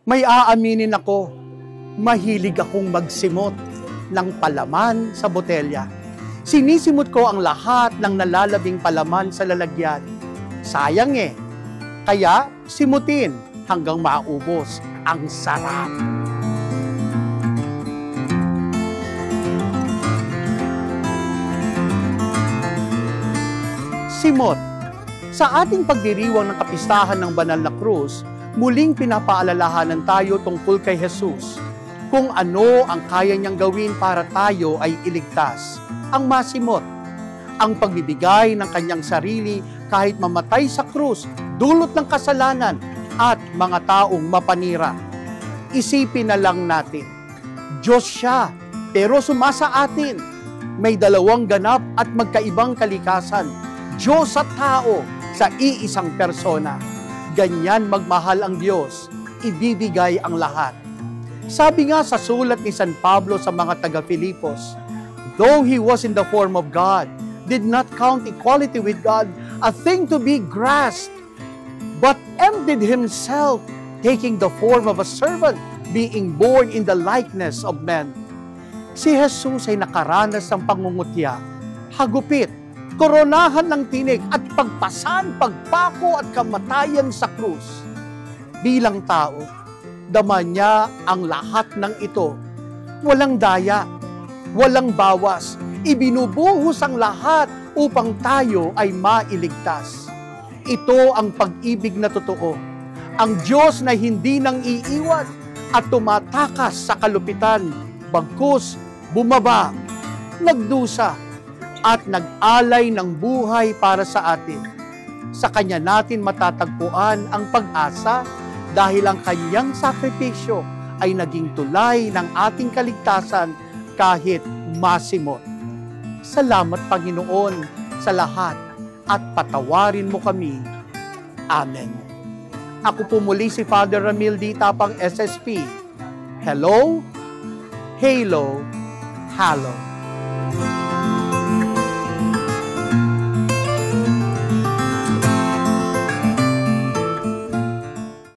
May aaminin ako, mahilig akong magsimot ng palaman sa botelya. Sinisimot ko ang lahat ng nalalabing palaman sa lalagyan. Sayang eh, kaya simutin hanggang maubos. Ang sarap! Simot. Sa ating pagdiriwang ng kapistahan ng banal na krus, muling pinapaalalahanan tayo tungkol kay Jesus, kung ano ang kaya niyang gawin para tayo ay iligtas. Ang masimot, ang pagbibigay ng kanyang sarili kahit mamatay sa krus, dulot ng kasalanan at mga taong mapanira. Isipin na lang natin, Diyos siya, pero sumasa atin. May dalawang ganap at magkaibang kalikasan, Diyos at tao sa iisang persona. Ganyan magmahal ang Diyos, ibibigay ang lahat. Sabi nga sa sulat ni San Pablo sa mga taga-Filipos, though he was in the form of God, did not count equality with God a thing to be grasped, but emptied himself, taking the form of a servant, being born in the likeness of men. Si Jesus ay nakaranas ng pangungutya, hagupit, koronahan ng tinig at pagpasan, pagpako at kamatayan sa krus. Bilang tao, dama niya ang lahat ng ito. Walang daya, walang bawas, ibinubuhos ang lahat upang tayo ay mailigtas. Ito ang pag-ibig na totoo. Ang Diyos na hindi nang iiwan at tumatakas sa kalupitan, bagkus bumaba, nagdusa, at nag-alay ng buhay para sa atin. Sa Kanya natin matatagpuan ang pag-asa dahil ang Kanyang sakripisyo ay naging tulay ng ating kaligtasan kahit masimot. Salamat, Panginoon, sa lahat at patawarin mo kami. Amen. Ako po muli si Father Ramil D. Tapang SSP. Hello, Halo, Halo.